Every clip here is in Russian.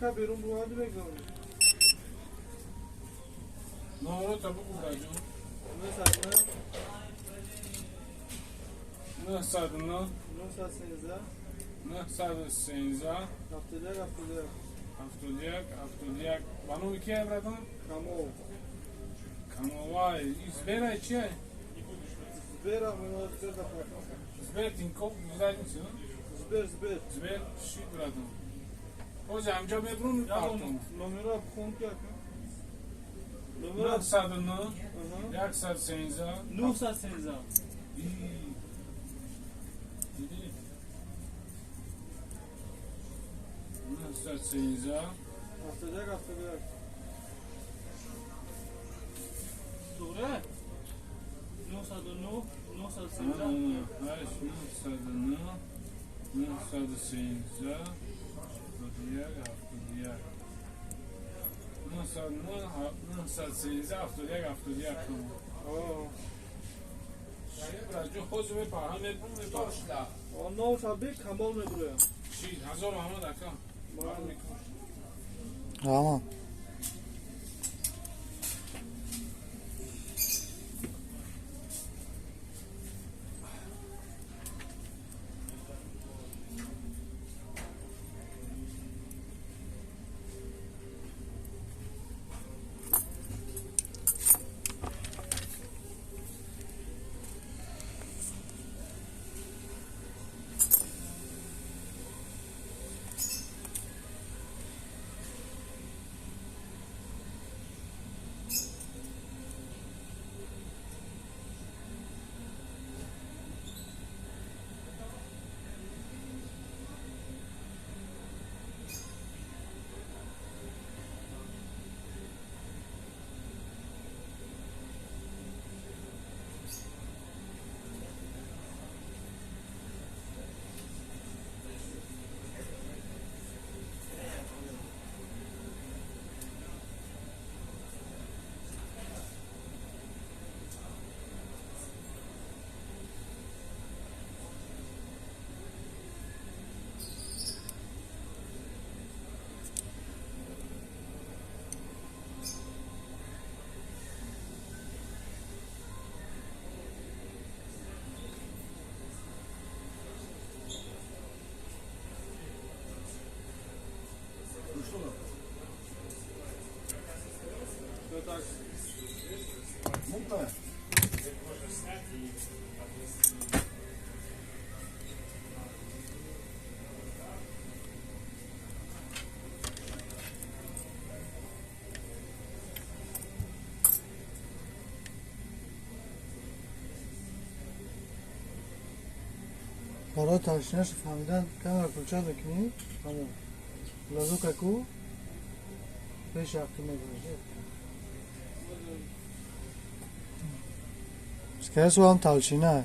که بیرون بوادی بگذارم نورو تا بگو راجو 909 913 71 بانو کیه برادم؟ کاموای زبیره چیه؟ زبیر تینکوب زبیر نیست زبیر چی برادم؟ اوز همجا بیرون پارتون نمره بخون که 909 113 913 دیدی؟ 913 دوره 909 913 913 71 راجو خوز به پاهم میکنم به پاشلا آنها شبیه کمال میبرویم چی؟ هزار محمد اکرم بارو میکنم آما برای تلشینش فهمیدن کمر کلچه بکنی همون لازو ککو پیش هفته میگوشه سکرسو هم تلشینه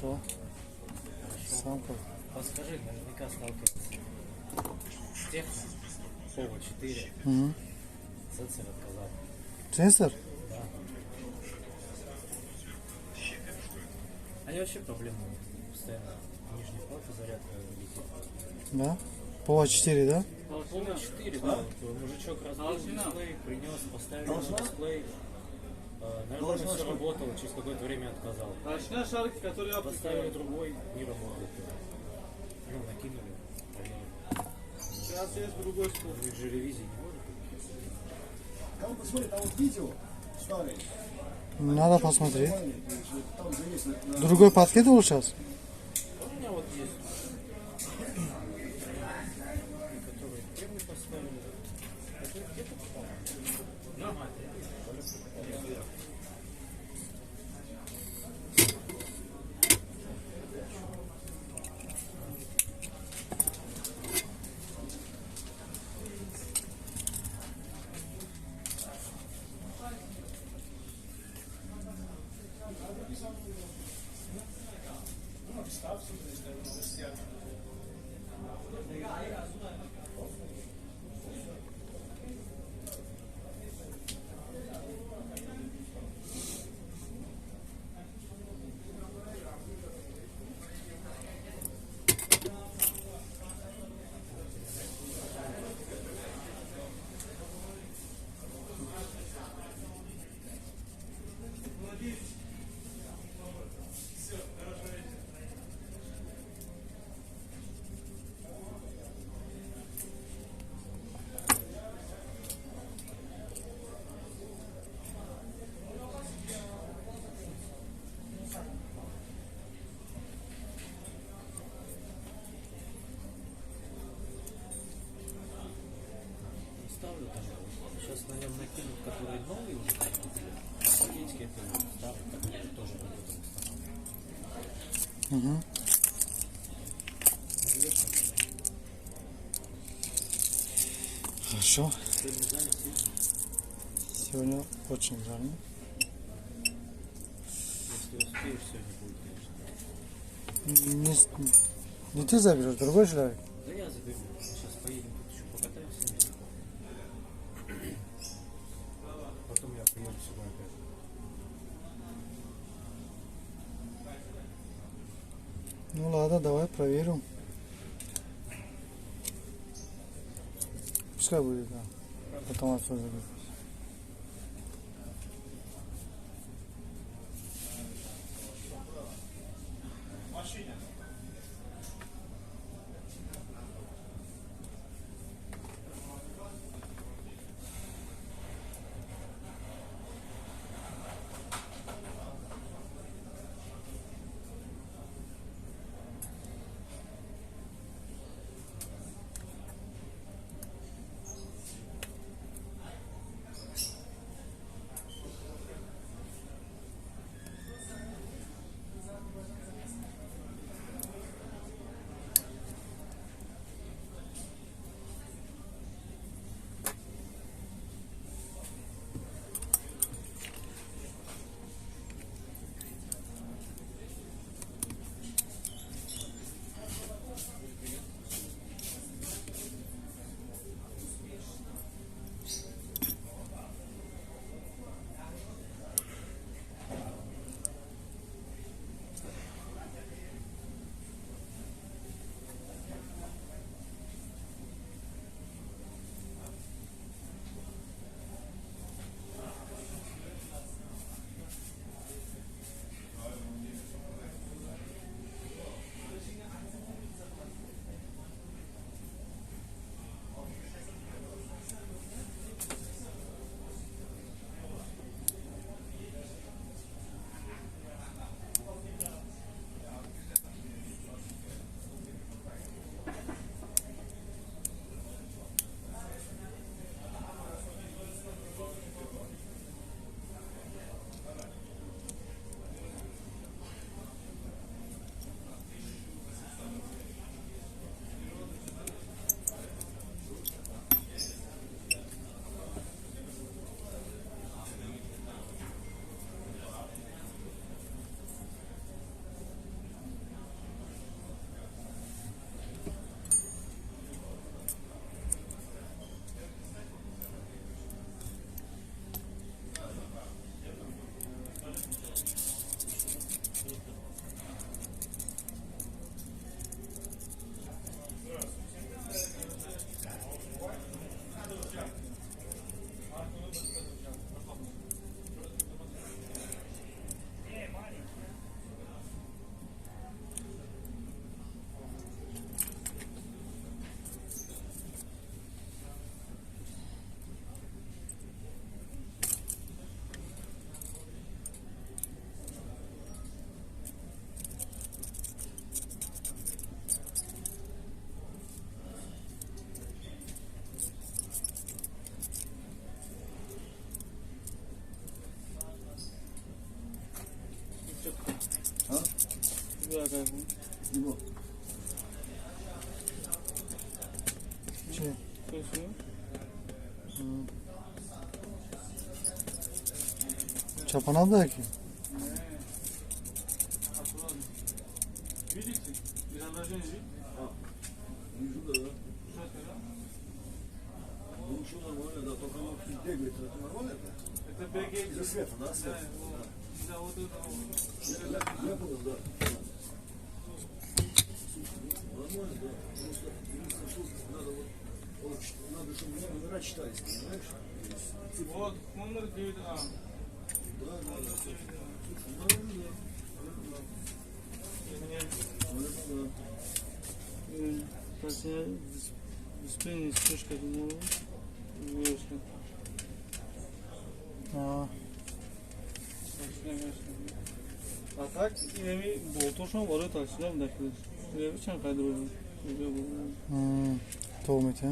Хорошо. Сам как. Подскажи, наверняка сталкивался. Техно, Polo 4, Угу. сенсор отказал. Сенсор? Да. Они вообще проблемы постоянно. Нижний плата зарядка летит. Да. Polo 4, да? Polo 4, да. Вот, мужичок разбил дисплей, принес, поставил на дисплей. Наверное, все работало, через какое-то время отказал. Толщина шарики, которые Поставили опускают. другой, не работает. Ну, накинули. проверили. Сейчас есть другой способ. У них же ревизии не может быть. Там посмотри, там вот видео старые. Надо посмотреть. Там же есть на Другой подкидывал сейчас? У меня вот есть. Которые первый поставили. Это где-то попало. Нормально. Ставлю там. Сейчас на нем накинут, которые новые уже там купили. Пакетики это ставлю, которые тоже работают. Угу. Хорошо. Сегодня занят сильно. Сегодня очень занят. Если успеешь, сегодня будет, конечно. Не ты заберешь, другой человек. Да я заберу. Сейчас поедем тут еще покатаемся недалеко. Потом я приеду сюда опять. Ну ладно, давай проверим. Пускай будет, да. Потом отсюда заберу. qayfu. Его. Че? Ko'rsin. Чапанадaki. Видите? Изображение видите? Вижу, да. Что это, да? Ну, ничего, нормально, да. Только оно бегает. Это нормально это? Это бегает. Из-за света, да? Да, Свет? вот. Да, вот это вот. Я понял, да. Нормально, да. Просто единственное, что надо вот, надо, чтобы мне номера читались, понимаешь? Вот, номер 9А. Да, да, да. Слушай, нормально, да. Нормально, да. Точнее, дисплей вспышка думала. Вешка. А так, инеми болтошон вард таксилам дакилиш. Инеми чанд қадр буд. Томите, а?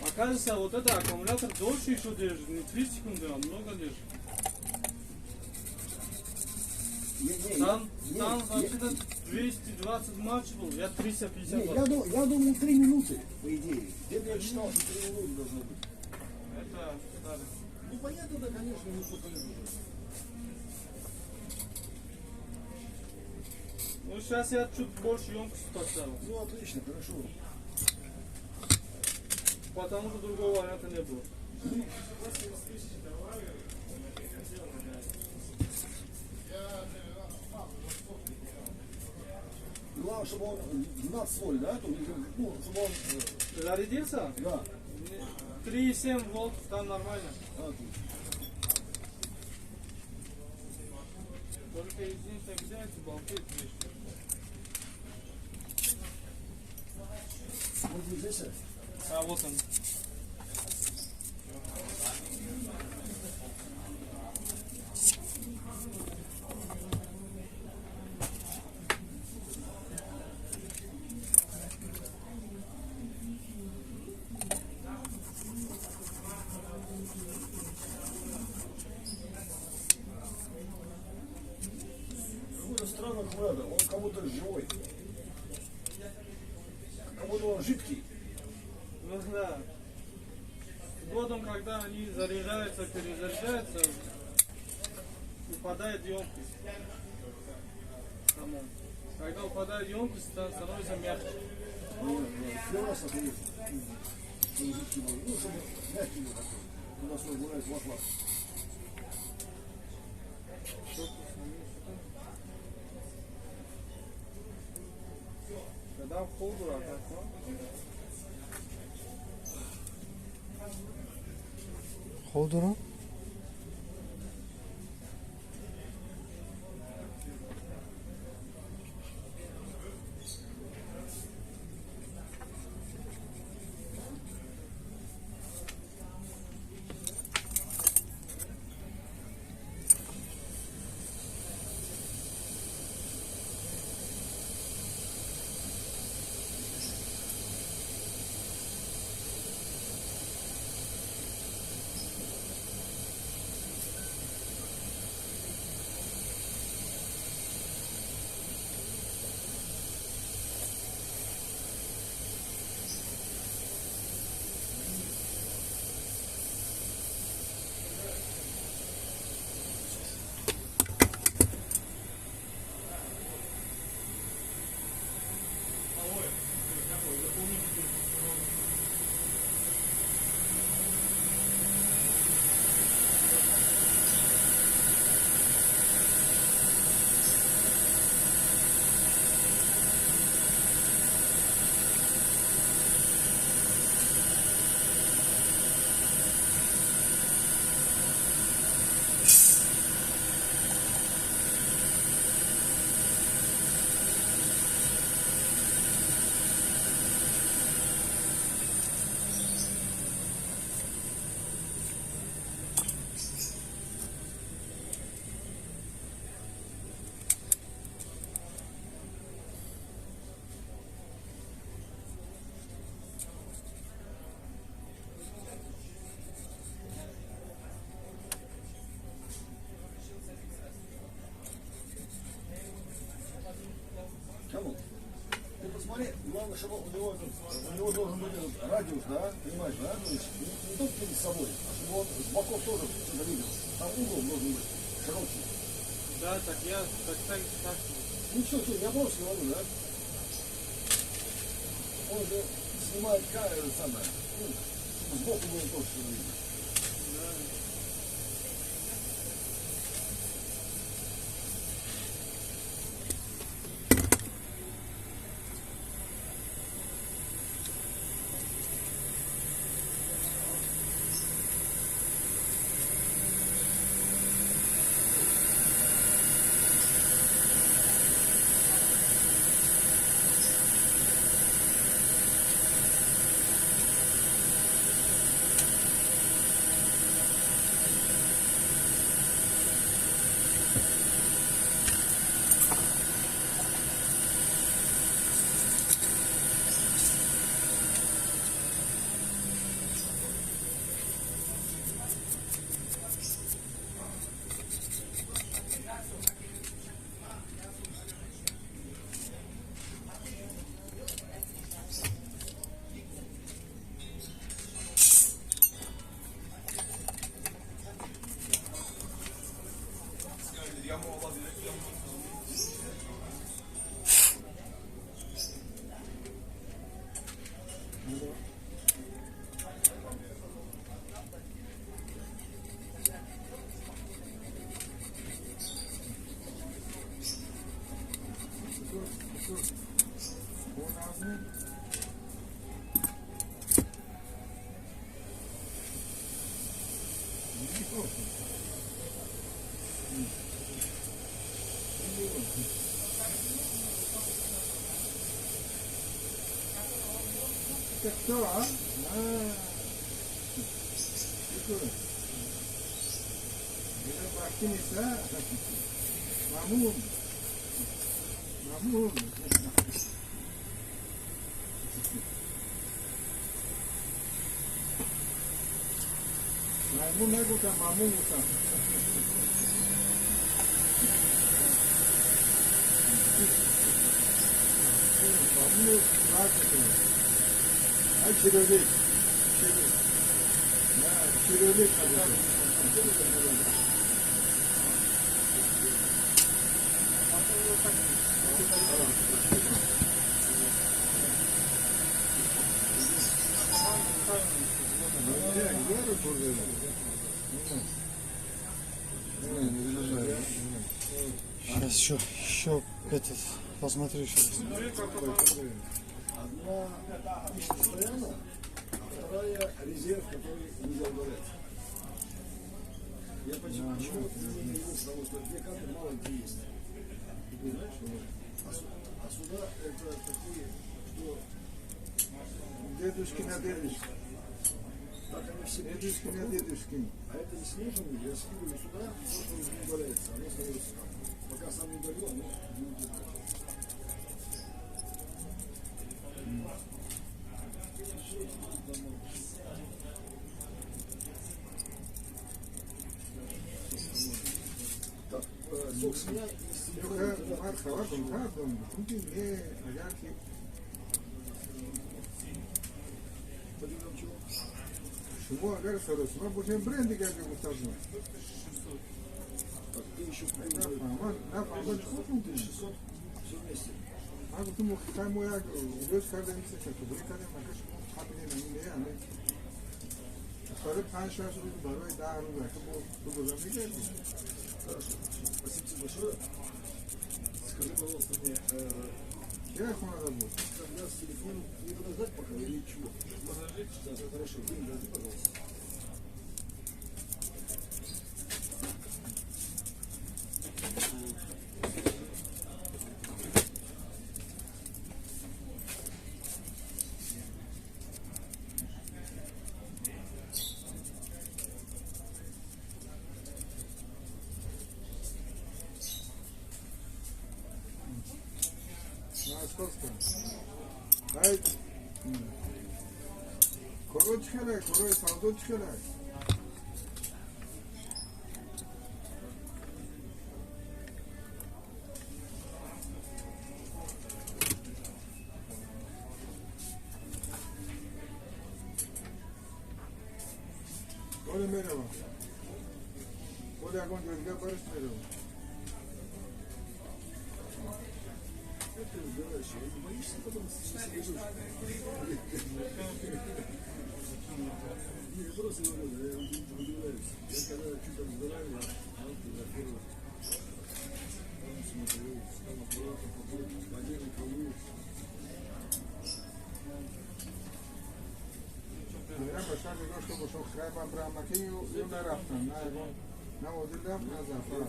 Оказывается, вот это аккумулятор дольше еще держит, не 3 секунды, а много держит. Там вообще-то 220 матч был, я 350. Не, я думал 3 минуты, по идее. Где-то я читал, что 3 минуты должно быть. Это старый. Ну, понятно, да, конечно, не что-то не нужно. Ну, сейчас я чуть больше емкости поставил, Ну, отлично, хорошо. потому что другого варианта не было. Главное, чтобы он 12 соль, да? Ну, чтобы он... Зарядился? Да. 3,7 вольт, там нормально. Отлично. Только единственное, где эти болты вещи. Вот вы здесь? А вот он. Какой-то странный хлада, он как будто живой. Как будто он жидкий. Ну да. Годом, когда они заряжаются, перезаряжаются, упадает емкость. Само. Когда упадает емкость, то становится мягче. Первый раз это есть. Чтобы жидкий был. Ну, чтобы мягкий был такой. Куда свой гуляет ваш. Когда в холдера, так, Холдера? Главное, чтобы у него должен быть этот радиус, да, понимаешь, да, то есть не только перед собой, а чтобы он с боков тоже что-то видел. Там угол должен быть широкий. Да, так я так. Ну что, я просто говорю, да? Он же снимает камеру самое, ну, чтобы сбоку было тоже что видно. Кто, а? Bakınıysa Mamun. Mamun ne kuta Mamun kuta. Mamun rahat ediyor. Ay çirolik. Çirolik kadar. Сейчас еще этот посмотрю еще раз. Одна пища постоянно, вторая резерв, который нельзя убавлять. Я почему не его, потому что две карты мало где есть. Ты понимаешь? А сюда это такие, что Дедушкина дедушка. так они все Дедушкина дедушкин. А это не снежные, я скидываю сюда, то, что уже не удаляется, оно остается там. Пока сам не удалю, оно будет держать. Так, сок с меня поднимем чего? Шумо агар сорос, мы будем бренды как бы ставим. Так, ты еще На купил паман, 1600, все вместе. а вот мы хотим я идёт каждый месяц, то будет каждый макаш, хапне на ней, а мы Sonra 5 saat sonra barой да руга, то будем делать. Хорошо. Спасибо тебе большое. Скажи, пожалуйста, мне, Я их надо будет. когда с телефоном не подождать пока или чего? Подождите. Да, хорошо, вы дайте, пожалуйста. Ay, koro çıkarak, koro savdo çıkarak. خود میره با خود اگه اونجا دیگه برش میره با Это разбираешься, не боишься потом сидишь? Не, я просто говорю, я удивляюсь. Я когда что-то разбираю, я фотографирую. Смотрю, там аккуратно, поддерживаю, колю. میرم باشن نگاه که باشم خیلی من برم مکه یو نرفتم نه مدیدم نه زفر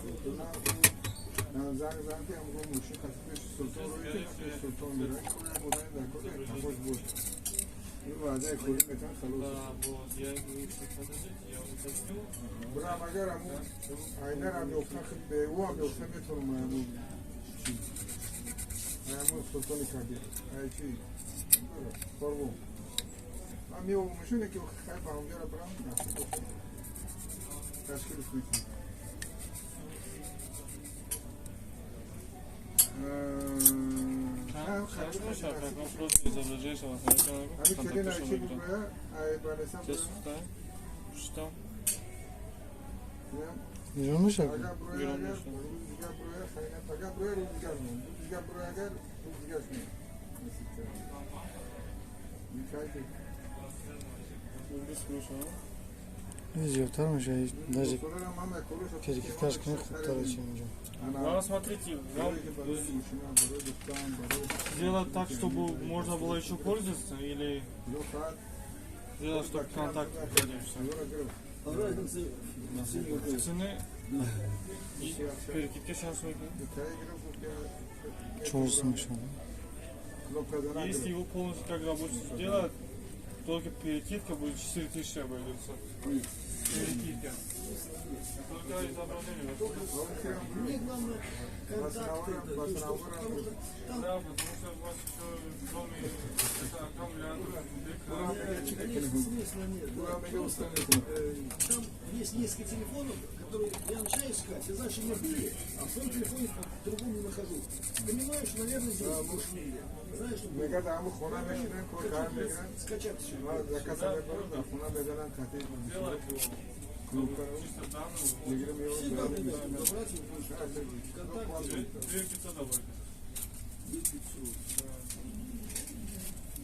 نه زنگ که همون موشی خطیبش سلطان روی که خطیبش سلطان میره که بودن در کل تماش بود این وعده کلی میتن خلوص برم اگر همون اینه هم بیفتن خیلی به او هم بیفتن میتونم همون سلطانی کردیم ای چی کاربون من میشونه که خیلی با همونجا را برم نفسی بکنم تشکیلش میکنم Хорошо, сейчас как вопрос из-за ближайшего человека. همین کلی نایشی بود باید بانستم برم Что? بیرون میشه اگر بروی اگر روز دیگر بروی خیلی اگر بروی روز دیگر مون روز دیگر بروی اگر روز دیگرش مون نسید کرد میکایی که زیادتر میشه даже перекидкаш کنی خوبتر چی اینجا Главное, смотрите, вам сделать так, чтобы можно было еще пользоваться, или сделать, чтобы контакт входил, все. А разница в цене какая? Цены и перекидки сейчас выйдут. çoğusun şu an. Если его полностью когда будете сделать, только перекидка будет 4000 обойдется. Перекидка. Только изображение. Мне главное контакты, то есть, потому что там Да, потому что у вас еще кроме аккумулятора, конечно, смысла нет. Да, просто, там есть несколько телефонов, которые я начинаю искать, я знаю, что они были, а в своем телефоне по-другому не нахожу. Понимаю, что, наверное, здесь мощнее. Знаешь, что میگه همون خونه میشینن کل کار میگیرن скачать все. زکسه میکنن در خونه بزنن خطیب сделать его чисто данную. میگیرم یه Все اون данные забрать, контакты. 2500 добавить.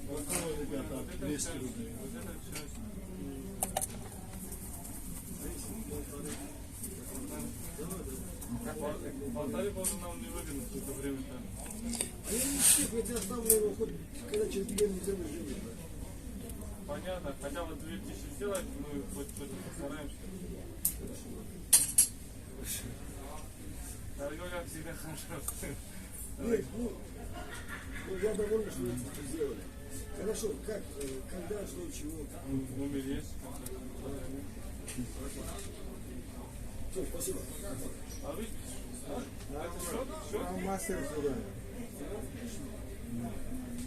Вот это 200 рублей. Вот это часть. Полторы позже нам не выгодно в это время. А я не всех, я тебя оставлю его хоть когда через день не делаю живым. Понятно, хотя бы 2000 сделать, мы хоть постараемся. Торговля всегда хорошо. Нет, ну, я доволен, что вы это сделали. Хорошо, как, когда, что, чего? Номер есть. Все, спасибо. А вы? там мастер сюда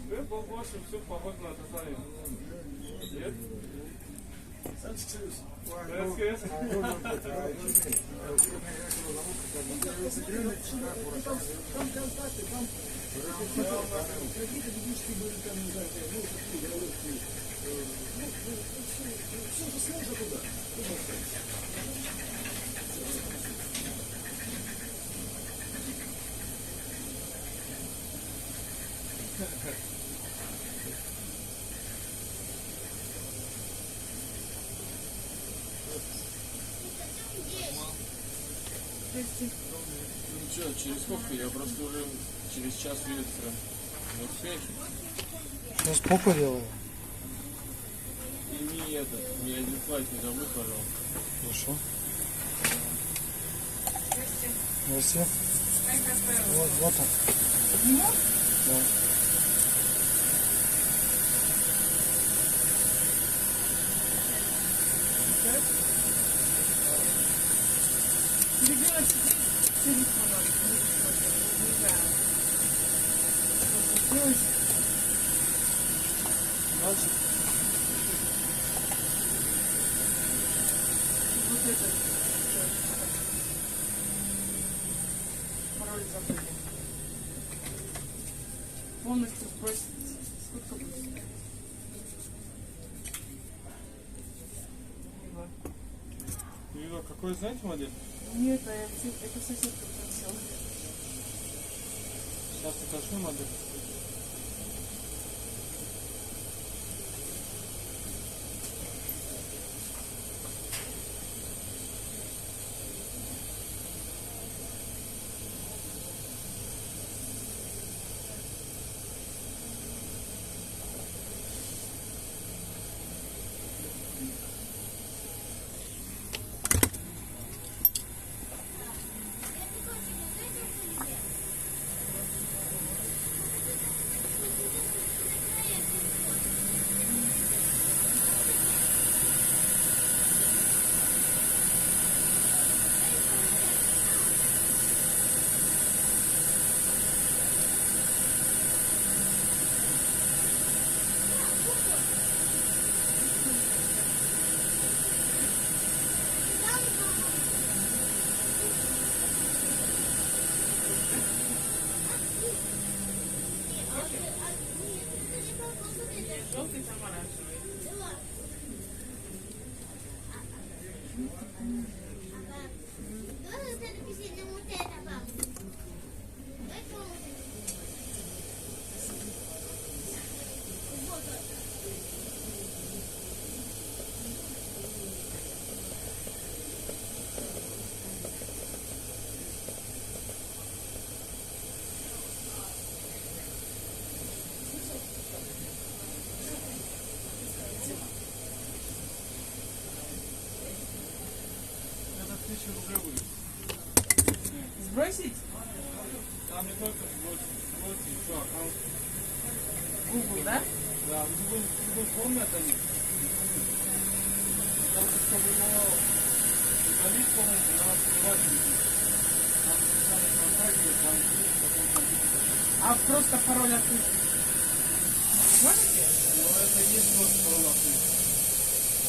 Вы побольше все похоже на Татарин. Нет? Санчик Союз. Там контакты, там какие-то девушки были, там, не знаю, ну, такие головки. Все же сложно туда. Ну что, через сколько? Я просто уже через час видится в успехе. Сейчас попу делаю. И не это, мне один слайд не забудь, пожалуйста. Хорошо. Здрасте. Вот он. Да. Полностью сбросить. Сколько будет? Какой знаете модель? Нет, это соседка просила. Сейчас покажу модель. Желтый там оранжевый. Это 1000 рублей будет. Сбросить? Там не только сбросить, еще аккаунт. Google, да? Да, в любой форме это не. Только чтобы его удалить полностью, надо скрывать. Там специальные контакты, там потом компьютер. А просто пароль открыть? Можете? Но это и есть просто пароль открыть.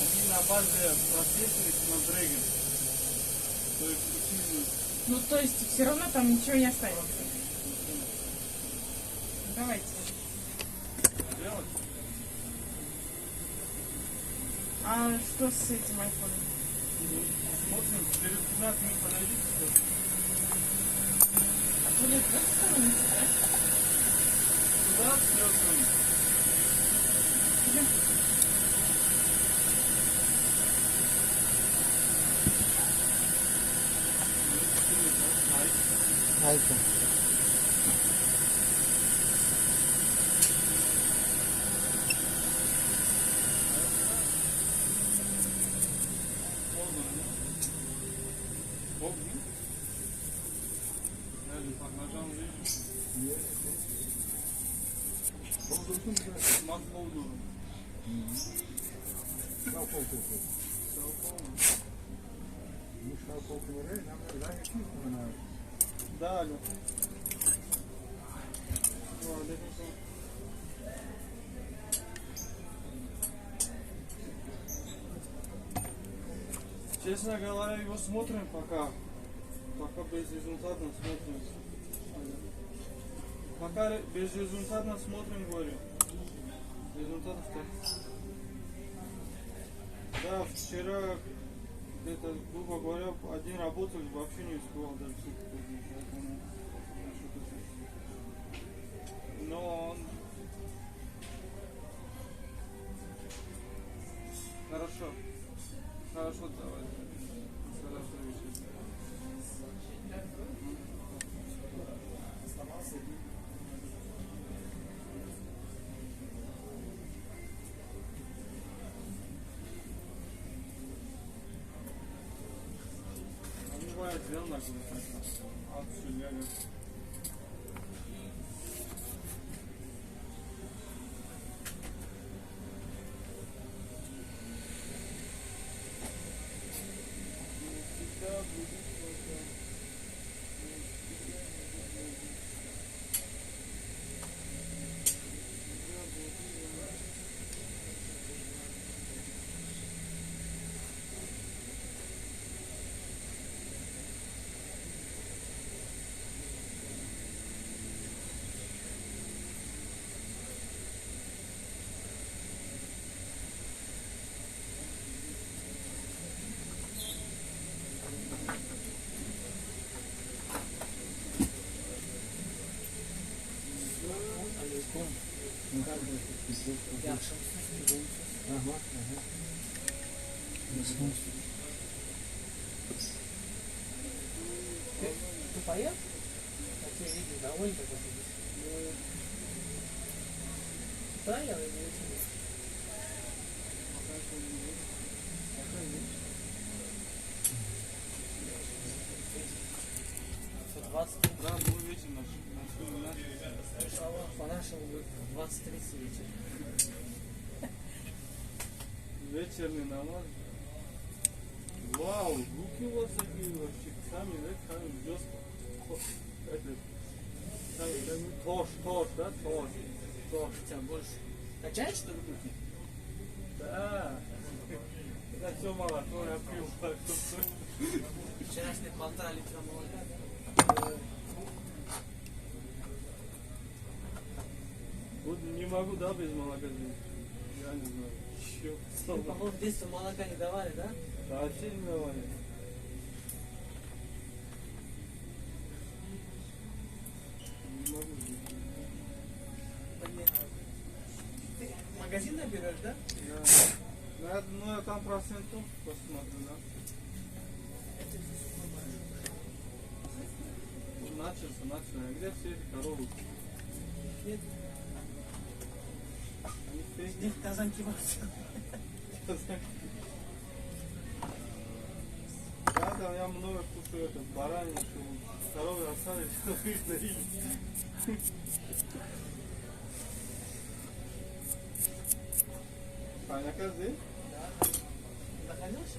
Они на базе процессора Snapdragon. То есть очень... Ну, то есть, все равно там ничего не останется. Давайте. Сделать? А что с этим айфоном? Смотрим, через 15 минут подойдите. А будет в эту сторону, да? Сюда, с левой стороны. Айфон. Да, алло. Честно говоря, его смотрим пока. Пока безрезультатно смотрим. Пока безрезультатно смотрим, говорю. Результатов так. Да, вчера где-то, грубо говоря, один работал, вообще не успевал даже сутки подъезжать. Но он... Хорошо. Хорошо, давай. Хорошо, решили. Бывает сделано, от Сюляга. Ага, ага. Ты поел? Я тебя видел, довольно такой сидишь. Да, я не видел. 20, Да, был вечер наш. по-нашему будет 20:30 вечер. Вечерний намаз. Вау, руки у вас такие вообще. Сами, да, сами жестко. Это, сами, тош, да, тош. Тебя больше качает, что ли, руки? Да. Это все молоко, я пил. Вчерашние 1,5 литра молока. Вот не могу, да, без молока жить. Я не знаю. Ты, по-моему, в детстве молока не давали, да? Да, вообще не давали. Не могу жить. Блин. Ты магазин наберешь, да? Да. Ну, я там процентов посмотрю, да. Начался. А где все эти коровы? Нет. Они фейки. Где в Казанке вообще? Да, там я много кушаю это, баранину, коровы остались, их дарили. Аня, каждый? Находился?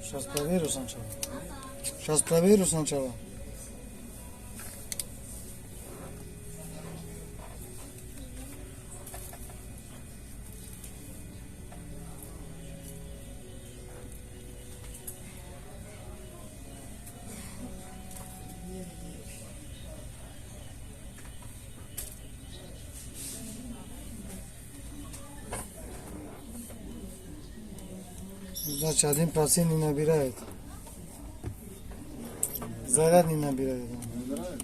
Сейчас проверю сначала. Сейчас проверю сначала. Значит, 1% не набирает. Заряд не набирает. Набирает?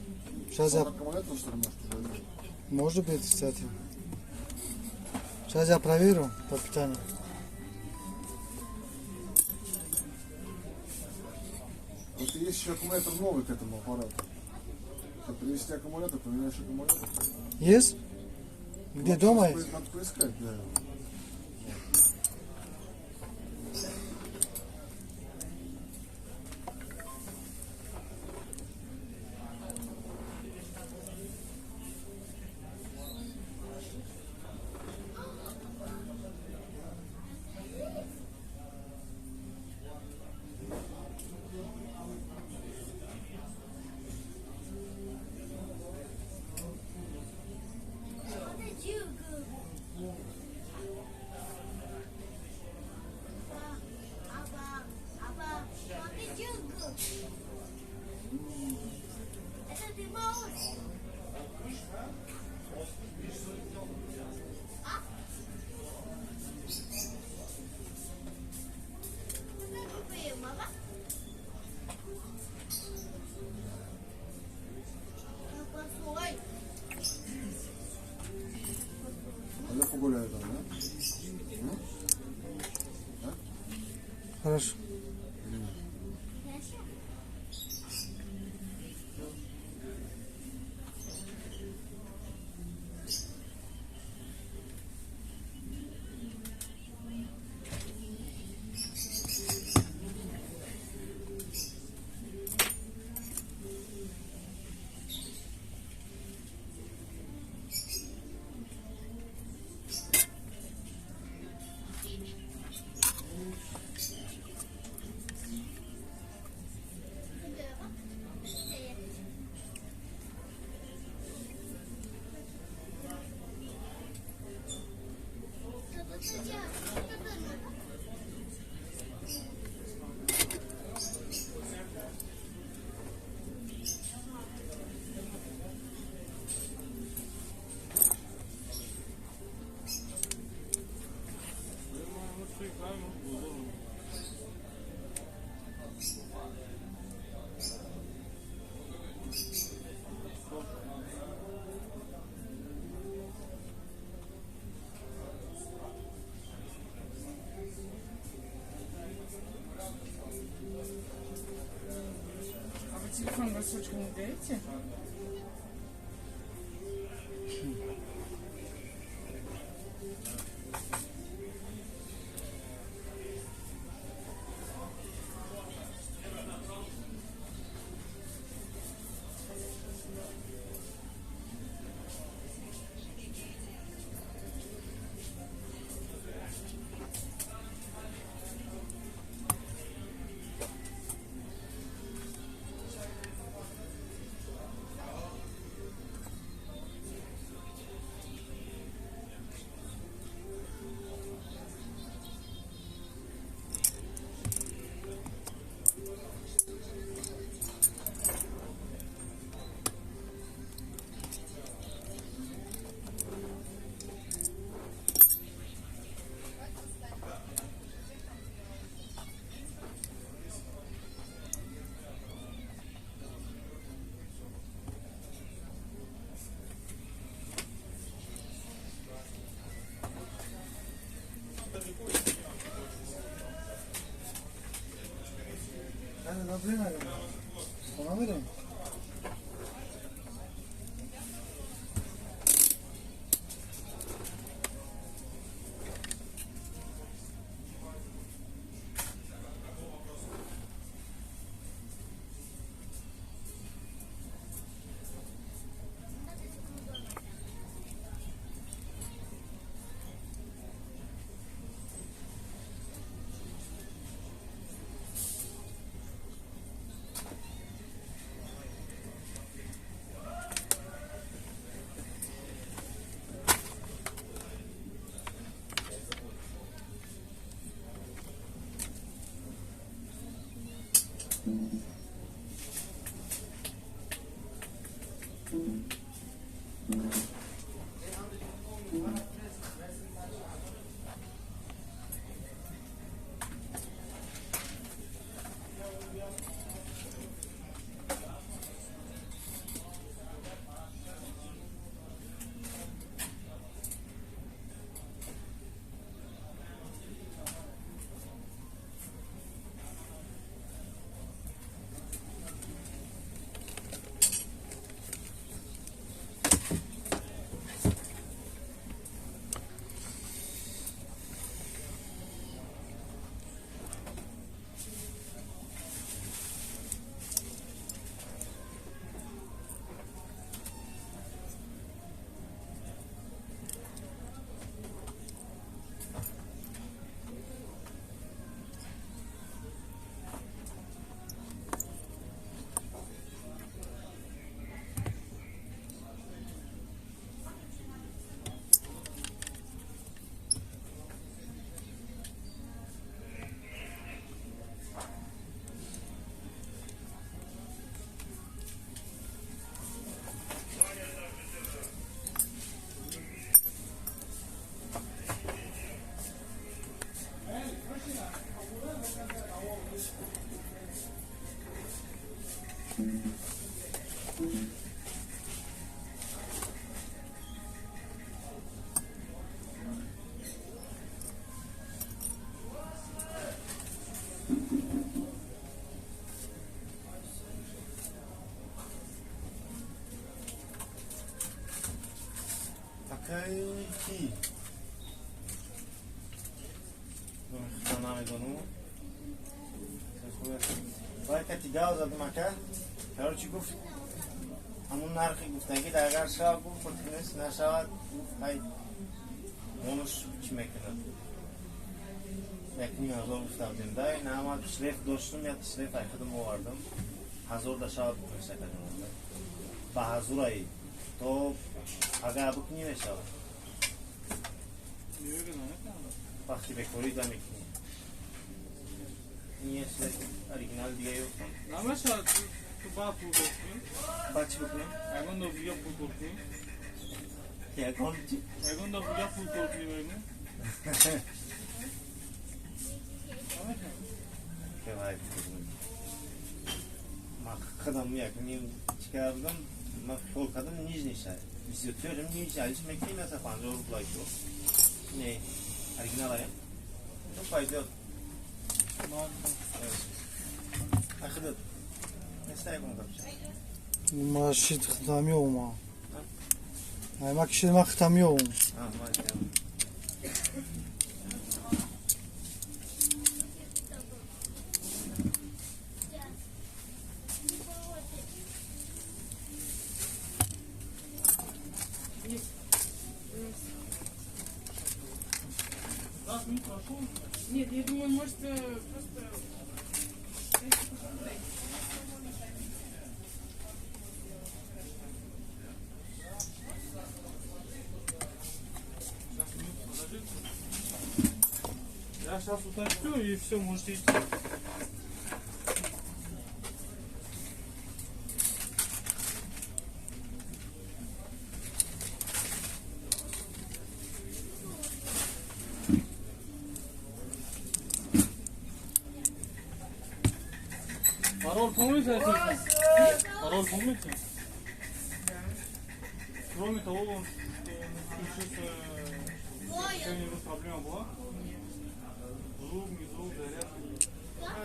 Сейчас я... Аккумулятор, что ли, может, проверить? Может быть, кстати. Сейчас я проверю по питанию. Вот есть еще аккумулятор новый к этому аппарату. Чтобы привести аккумулятор, поменяешь аккумулятор. Есть? Где, дома есть? Надо поискать, да. Надо погулять там, да? Хорошо. А вы телефон рассрочку не даете? Hadi dobrý den. Pomalu. Кайфи. Хто намедону. Вай катигал задым ака. Короче, гуфт. Амун нархи гуфтаги дагар шав гуфт, фотинес нашавад гуфт, хай монуш чимекена. Yakın yazor ustadım da, ne ama şref dostum ya şref ayakdım o vardım. Hazır da şahit bu şekilde. Bahazur ayı. To aga bu niye şahit? Bakti bekori da mekni. Niye şref orijinal diye yok? Nama şart tuba pulgotni. Kaç bu ne? Egon da buya pulgotni. Ya konti? Egon da buya pulgotni böyle. Kevay kızım. Mak kadam yakın çıkardım. Mak kol kadam nijni şay. Biz yatıyorum nijni ayış mekni nasıl panca olup layık o. Ne? Orijinal ayım. Çok fayda yok. Akıdat. Ne sayı bunu kapacağım? Машит хтамиома. Ай макшит ма хтамиом. Ha maşallah. Нет, я думаю, может, просто... Я сейчас уточню и все, можете идти. Пароль помните? Пароль помните? Кроме того, он включился... Какая-нибудь проблема была? Звук, не звук, зарядка.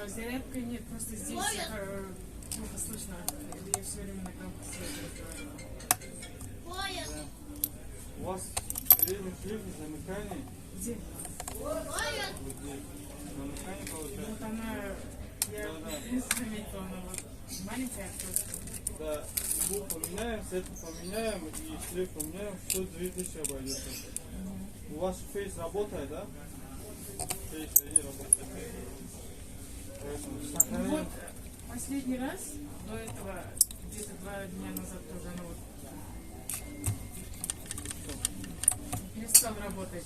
Зарядка нет, просто здесь плохо слышно. Я все время на громком свете разговариваю. У вас передний шлейф замыкание? Где? Вот здесь. Замыкание получается. Вот она, я не заметила, она вот маленькая просто. Да, звук поменяем, сетку поменяем и шлейф поменяем, все 2000 обойдется. У вас фейс работает, да? Фейс ID работает. Поэтому Вот последний раз до этого, где-то 2 дня назад тоже она вот перестал работать.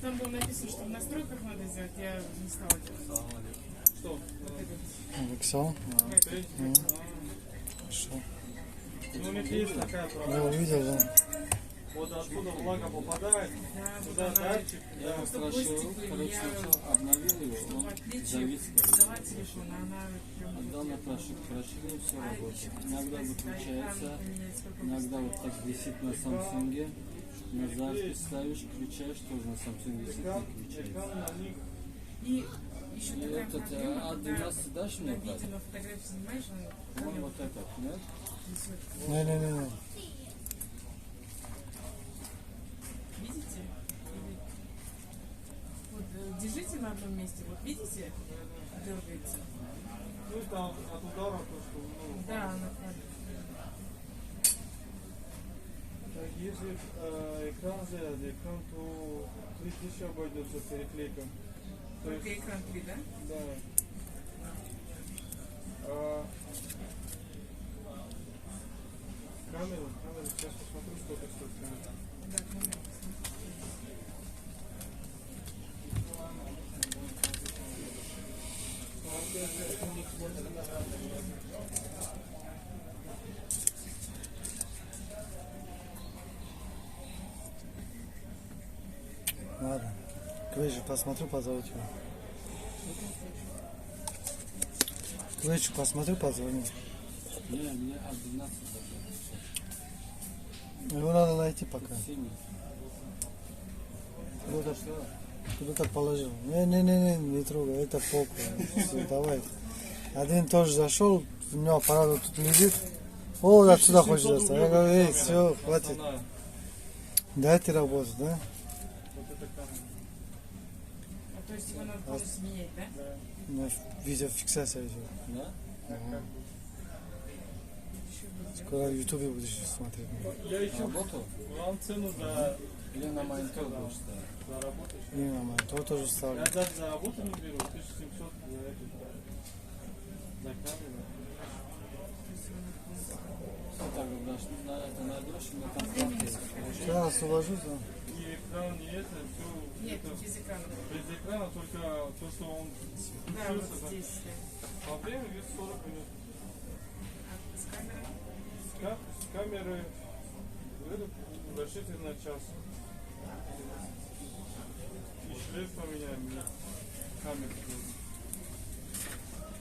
Там было написано, что в настройках надо сделать, я не стала делать. что? Вот этот. Виксал? Фейс? Хорошо. Ну, у них есть такая Я проблема. увидел, да. Вот откуда влага попадает, Да, туда вот она датчик, да. просто постепенно я обновил его, в он отличие завис. дала телефон, а она прям Отдал на прошивку, расширил, все работает. Иногда выключается, иногда вот так висит на Самсунге. Назад ставишь, включаешь, тоже на Самсунге висит, Экран не включается. на них. И еще И такая этот проблема, А12 дашь мне, брат? видео, на фотографии снимаешь, он Вон вот этот, нет? несет. Не-не-не. Видите? Вот держите на одном месте, вот видите? Дергается. Ну, там от удара то, что, ну, Да, она падает. так, если экран взять, экран, то 3000 обойдется переклейком. То Только есть, экран 3, да? да. Камера, сейчас посмотрю, сколько стоит камера. Да, камера. Ладно. Клэйджи, посмотрю, позову тебя. Клэйджи, посмотрю, позвоню. Не, мне А12 Его надо найти пока. синий. Куда-то положил. Не трогай, это попа. Всё, давай. Один тоже зашел, у него аппарат вот тут лежит. О, отсюда хочет достать. Я говорю, эй, все, хватит. Дайте работу, да? Вот это камера. То есть его надо полностью менять, да? Да. У меня видеофиксация идет. Да? Как бы. Скоро в Ютубе будешь смотреть. Я ищу Работал? вам цену за Или на монитор будешь ставить? работу. Не, мама, то тоже ставлю. Я даже за работу не беру, 1700 за эту. За камеру. Что так дашь? Это найдешь, но там фотки есть. Сейчас освобожусь, да? И экран не это, все. Нет, без экрана. Без экрана только то, что он Да, вот включился, здесь. Во время где 40 минут. А с камерой? С камеры рассчитан на час. И шлейф поменяем. Мне камеру.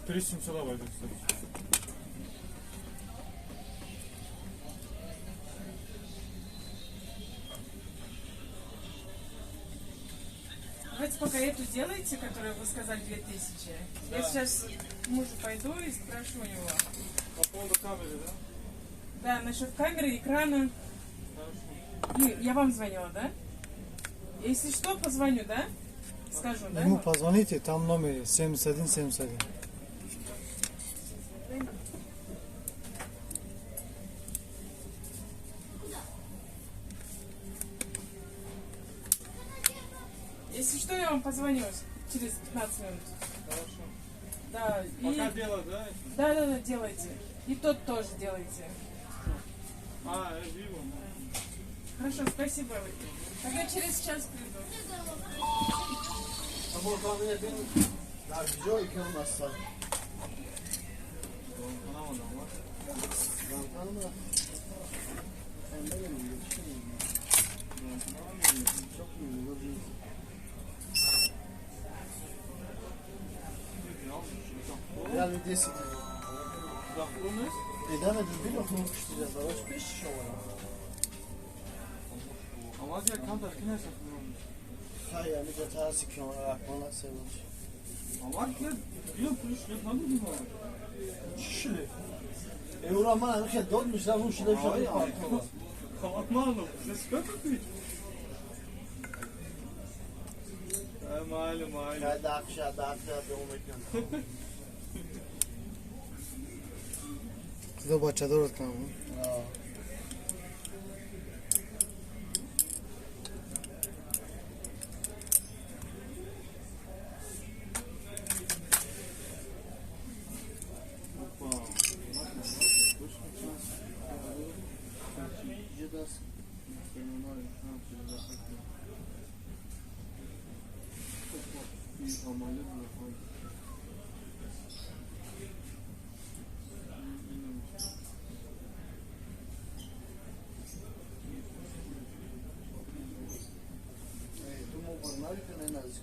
3700 обойдет, кстати. Давайте пока эту сделайте, которую вы сказали 2000. Я сейчас к мужу пойду и спрошу у него. По поводу камеры, да? Да, насчет камеры, экрана. Хорошо. И я вам звонила, да? Если что, позвоню, да? Скажу, да? Ему позвоните, там номер 7171. Если что, я вам позвоню через 15 минут. Хорошо. Да, Пока и... дело, да? Да, делайте. И тот тоже делайте. А, я вижу. Хорошо, спасибо. Тогда через час приду. Ama kahveye benim yardımcı iken olmazsa. Ben tanımam. Sen de benim yetişemeyim. Çok iyi. Yani desin. Захлопнуть? Edemedim bir lokma pişireceğiz. Hoş bir şiş olarak. Ama diye kan da kine saklanmış. Hayır yani gatağı sikiyor olarak bana sevmiş. Ama diye bir kuruş yapmadı mı? Şişli. Evrama hareket olmuş lan bu şile şöyle yapar. Kapatma oğlum. Ne sıkıntı değil. Malum. Ya da akşam devam ediyorum. Куда бачадор там?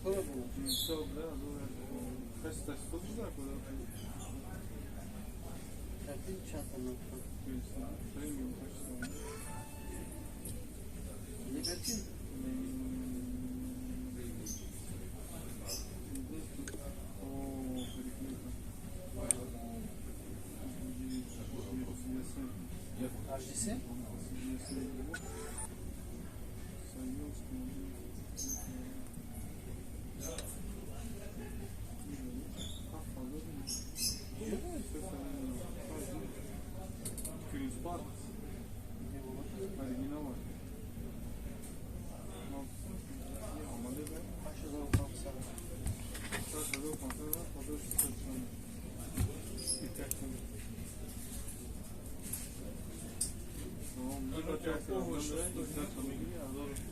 Скоро будет. Все, да, кстати, что ты так куда? Какие чаты? Премиум почти. Негатив. HDC?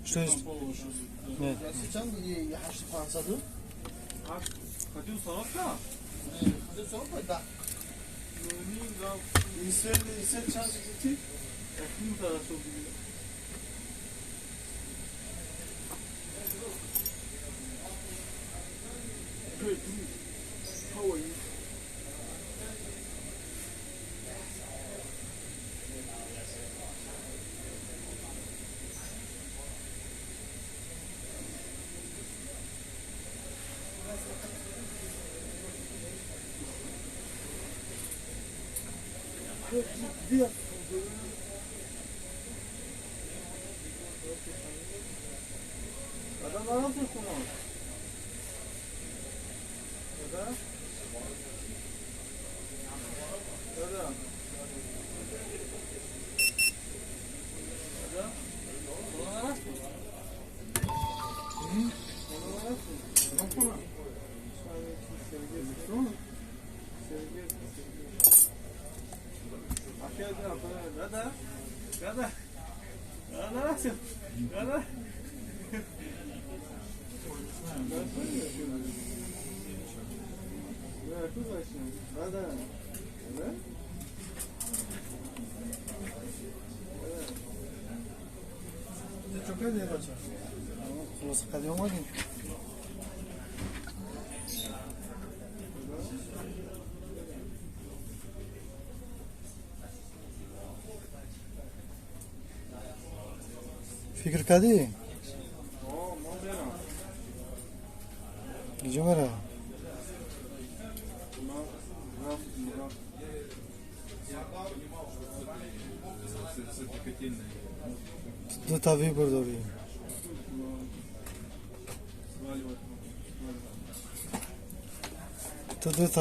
Что есть? Нет. Gerçekten yaşlı pansadı. Хотел салатка? Hadi sonra da. Ну, да. İsveç'te şansı gitti. Каким хорошо было. How are you? Bir Да, народ не хуман. Да? Да. Да? چه کردی بچه؟ خلاص قدی اومدیم فکر کردی؟ کجا میره؟ دو تاوی برداری تو دو تا